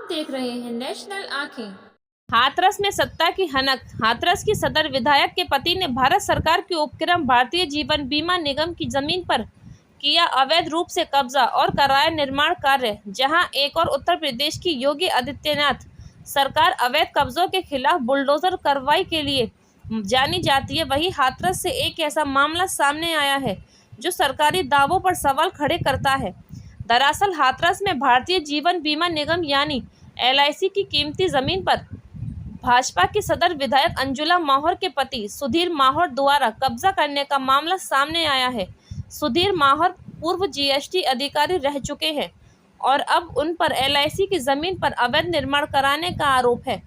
आप देख रहे हैं नेशनल आंखें। हाथरस में सत्ता की हनक। हाथरस की सदर विधायक के पति ने भारत सरकार के उपक्रम भारतीय जीवन बीमा निगम की जमीन पर किया अवैध रूप से कब्जा और कराया निर्माण कार्य। जहां एक और उत्तर प्रदेश की योगी आदित्यनाथ सरकार अवैध कब्जों के खिलाफ बुलडोजर कार्रवाई के लिए जानी जाती है, वहीं हाथरस से एक ऐसा मामला सामने आया है जो सरकारी दावों पर सवाल खड़े करता है। दरअसल हाथरस में भारतीय जीवन बीमा निगम यानी LIC की कीमती जमीन पर भाजपा की सदर विधायक अंजुला माहौर के पति सुधीर माहौर द्वारा कब्जा करने का मामला सामने आया है। सुधीर माहौर पूर्व GST अधिकारी रह चुके हैं और अब उन पर LIC की जमीन पर अवैध निर्माण कराने का आरोप है।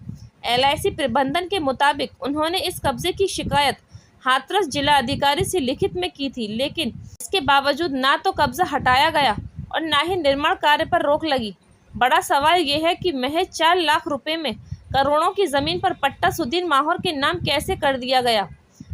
LIC प्रबंधन के मुताबिक उन्होंने इस कब्जे की शिकायत हाथरस जिला अधिकारी से लिखित में की थी, लेकिन इसके बावजूद ना तो कब्जा हटाया गया और ना ही निर्माण कार्य पर रोक लगी। बड़ा सवाल यह है कि महज 4 लाख रुपए में करोड़ों की जमीन पर पट्टा सुधीर माहौर के नाम कैसे कर दिया गया।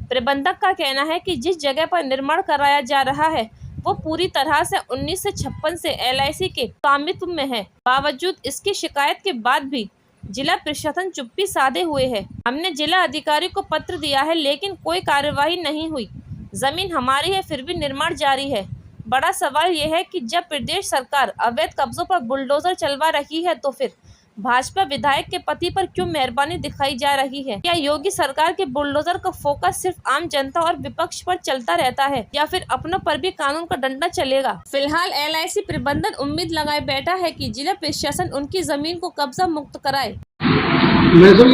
प्रबंधक का कहना है कि जिस जगह पर निर्माण कराया जा रहा है वो पूरी तरह से 1956 से LIC के स्वामित्व में है। बावजूद इसकी शिकायत के बाद भी जिला प्रशासन चुप्पी साधे हुए है। हमने जिला अधिकारी को पत्र दिया है, लेकिन कोई कार्यवाही नहीं हुई। जमीन हमारी है फिर भी निर्माण जारी है। बड़ा सवाल यह है कि जब प्रदेश सरकार अवैध कब्जों पर बुलडोजर चलवा रही है तो फिर भाजपा विधायक के पति पर क्यों मेहरबानी दिखाई जा रही है। क्या योगी सरकार के बुलडोजर का फोकस सिर्फ आम जनता और विपक्ष पर चलता रहता है या फिर अपनों पर भी कानून का डंडा चलेगा। फिलहाल LIC प्रबंधन उम्मीद लगाए बैठा है कि जिला प्रशासन उनकी जमीन को कब्जा मुक्त कराए।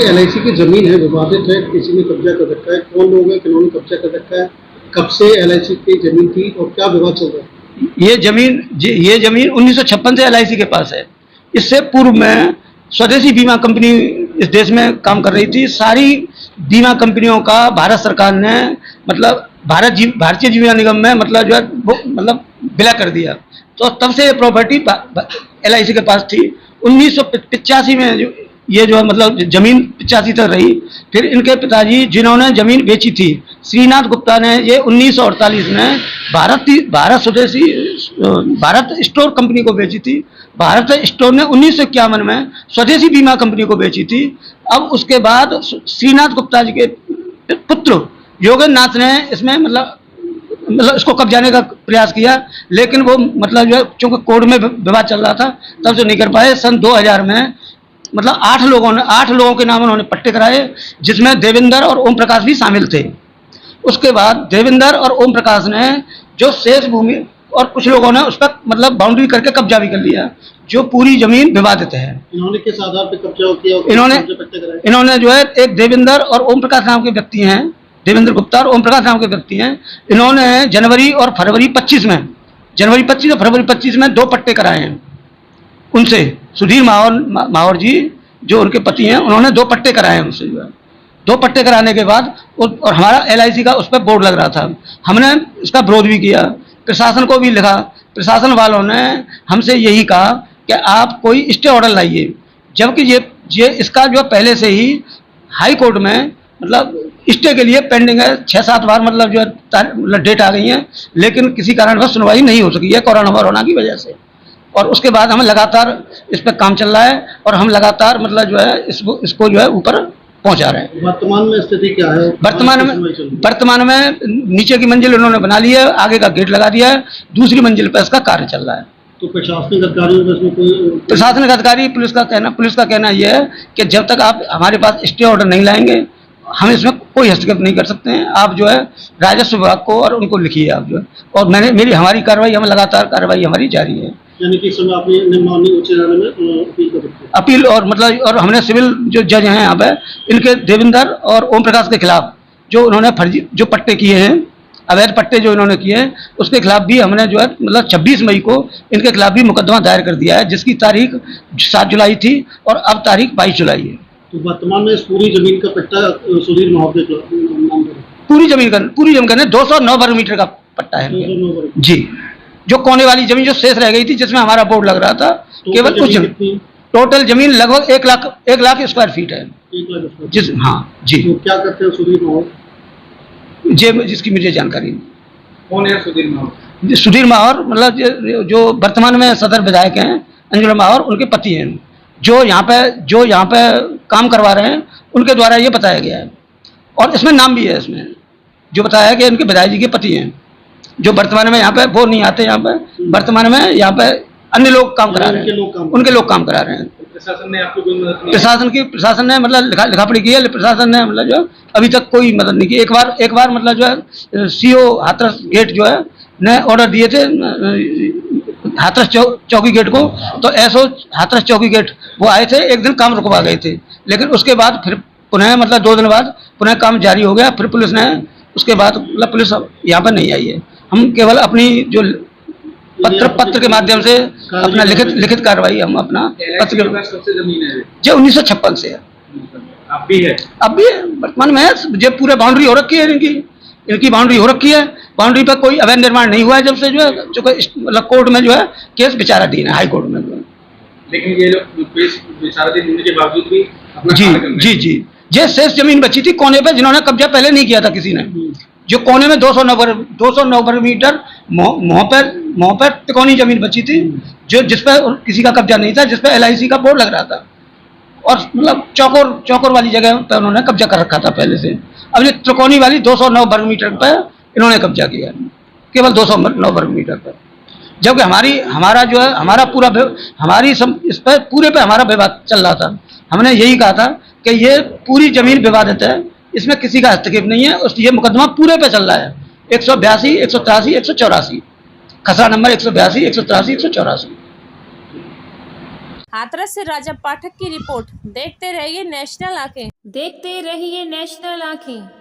LIC की जमीन है, विवादित है, किसी ने कब्जा कर रखा है, कौन लोग हैं, किन्होंने कब्जा कर रखा है, कब से LIC की जमीन थी और क्या विवाद चल रहा है। ये जमीन 1956 से LIC के पास है। इससे पूर्व में स्वदेशी बीमा कंपनी इस देश में काम कर रही थी। सारी बीमा कंपनियों का भारत सरकार ने मतलब भारतीय जीवन निगम में मतलब जो है वो मतलब विलय कर दिया। तो तब से ये प्रॉपर्टी LIC के पास थी। 1985 में ये जो मतलब जमीन 85 तक रही। फिर इनके पिताजी जिन्होंने जमीन बेची थी, श्रीनाथ गुप्ता ने ये 1948 में भारत स्टोर कंपनी को बेची थी। भारत स्टोर ने 1951 में स्वदेशी बीमा कंपनी को बेची थी। अब उसके बाद श्रीनाथ गुप्ता जी के पुत्र योगेंद्र नाथ ने इसमें मतलब इसको कब्जाने का प्रयास किया, लेकिन वो मतलब जो है चूंकि कोर्ट में विवाद चल रहा था तब से नहीं कर पाए। सन 2000 में मतलब 8 लोगों के नाम उन्होंने पट्टे कराए, जिसमें देवेंद्र और ओम प्रकाश भी शामिल थे। उसके बाद देवेंद्र और ओम प्रकाश ने जो शेष भूमि और कुछ लोगों ने उस पर मतलब बाउंड्री करके कब्जा भी कर लिया, जो पूरी जमीन विवादित है। इन्होंने किस आधार पर कब्जा किया? इन्होंने जो है एक देवेंद्र और ओम प्रकाश नाम के व्यक्ति हैं, देवेंद्र गुप्ता और ओम प्रकाश नाम के व्यक्ति हैं। इन्होंने जनवरी और फरवरी 25 और फरवरी 25 में 2 पट्टे कराए हैं उनसे। सुधीर माहौर जी जो उनके पति हैं, उन्होंने 2 पट्टे कराए हैं उनसे। जो है 2 पट्टे कराने के बाद और हमारा LIC का उस पर बोर्ड लग रहा था। हमने इसका विरोध भी किया, प्रशासन को भी लिखा। प्रशासन वालों ने हमसे यही कहा कि आप कोई स्टे ऑर्डर लाइए, जबकि ये इसका जो पहले से ही हाई कोर्ट में मतलब स्टे के लिए पेंडिंग है। 6-7 बार मतलब जो है डेट आ गई है, लेकिन किसी कारणवश सुनवाई नहीं हो सकी है कोरोना की वजह से। और उसके बाद हम लगातार इस पर काम चल रहा है और हम लगातार मतलब जो है इसको जो है ऊपर पहुंचा रहे हैं। वर्तमान में स्थिति क्या है? वर्तमान में नीचे की मंजिल उन्होंने बना ली है, आगे का गेट लगा दिया है, दूसरी मंजिल पर इसका कार्य चल रहा है। तो प्रशासनिक अधिकारियों में इसमें कोई प्रशासनिक अधिकारी पुलिस का कहना यह है कि जब तक आप हमारे पास स्टे ऑर्डर नहीं लाएंगे हम इसमें कोई हस्तक्षेप नहीं कर सकते हैं। आप जो है राजस्व विभाग को और उनको लिखिए आप जो है, और हमारी कार्रवाई लगातार कार्रवाई हमारी जारी है। यानी कि समय आपने माननीय उच्च न्यायालय में अपील और मतलब और हमने सिविल जो जज हैं यहाँ पे इनके देवेंद्र और ओम प्रकाश के खिलाफ जो उन्होंने फर्जी जो पट्टे किए हैं, अवैध पट्टे जो इन्होंने किए हैं, उसके खिलाफ भी हमने जो है मतलब 26 मई को इनके खिलाफ भी मुकदमा दायर कर दिया है, जिसकी तारीख 7 जुलाई थी और अब तारीख 22 जुलाई है। तो वर्तमान में इस पूरी जमीन का पट्टा सुधीर माहौर के नाम पर पूरी जमीन का 209 वर्ग मीटर का पट्टा है जी। जो कोने वाली जमीन जो शेष रह गई थी जिसमें हमारा बोर्ड लग रहा था, केवल कुछ टोटल जमीन लगभग 1 लाख स्क्वायर फीट है। 1 लाख जिस हाँ जी। तो क्या करते हैं सुधीर माहौर? जिसकी मुझे जानकारी। कौन है सुधीर माहौर? सुधीर माहौर मतलब जो वर्तमान में सदर विधायक हैं अंजुला माहौर, उनके पति हैं। जो यहाँ पे काम करवा रहे हैं उनके द्वारा ये बताया गया है। और इसमें नाम भी है, इसमें जो बताया कि इनके विधायक जी के पति हैं, जो वर्तमान में यहाँ पे वो नहीं आते, यहाँ पे वर्तमान में यहाँ पे अन्य लोग काम करा रहे हैं, उनके लोग काम करा रहे हैं। प्रशासन ने आपको कोई मदद नहीं? प्रशासन ने मतलब लिखा पढ़ी की है, प्रशासन ने मतलब जो अभी तक कोई मदद नहीं की। एक बार मतलब जो है सीओ हाथरस गेट जो है ने ऑर्डर दिए थे हाथरस चौकी गेट को, तो एसओ हाथरस चौकी गेट वो आए थे, एक दिन काम रुकवा गए थे, लेकिन उसके बाद फिर पुनः मतलब 2 दिन बाद पुनः काम जारी हो गया। फिर पुलिस ने उसके बाद मतलब पुलिस यहाँ पर नहीं आई है। हम केवल अपनी जो पत्र के माध्यम से अपना लिखित कार्रवाई हम अपना पत्र के सबसे जमीन है जो 1956 से है, अब भी है वर्तमान में है। जो पूरे बाउंड्री हो रखी है, इनकी बाउंड्री हो रखी है। बाउंड्री पर कोई अवैध निर्माण नहीं हुआ है जब से जो है, चूंकि मतलब कोर्ट में जो है केस विचाराधीन है, हाई कोर्ट में जो है। लेकिन ये लोग विचाराधीन होने के बावजूद भी जी ये शेष जमीन बची थी कोने पे, जिन्होंने कब्जा पहले नहीं किया था किसी ने। जो कोने में 209 वर्ग मीटर मोह पर तिकोनी जमीन बची थी, जो जिस पर किसी का कब्जा नहीं था, जिस पर LIC का बोर्ड लग रहा था, और मतलब चौकोर वाली जगह पर उन्होंने कब्जा कर रखा था पहले से। अब ये त्रिकोणी वाली 209 वर्ग मीटर पर इन्होंने कब्जा किया, केवल 209 वर्ग मीटर पर। जबकि हमारा जो है हमारा पूरा इस पर पूरे पे हमारा विवाद चल रहा था। हमने यही कहा था कि ये पूरी जमीन विवादित है, इसमें किसी का हस्तक्षेप नहीं है। ये मुकदमा पूरे पे चल रहा है, 182, 183, 184, खसरा नंबर 182, 183, 184। हाथरस से राजा पाठक की रिपोर्ट। देखते रहिए नेशनल आंखें। देखते रहिए नेशनल आंखें।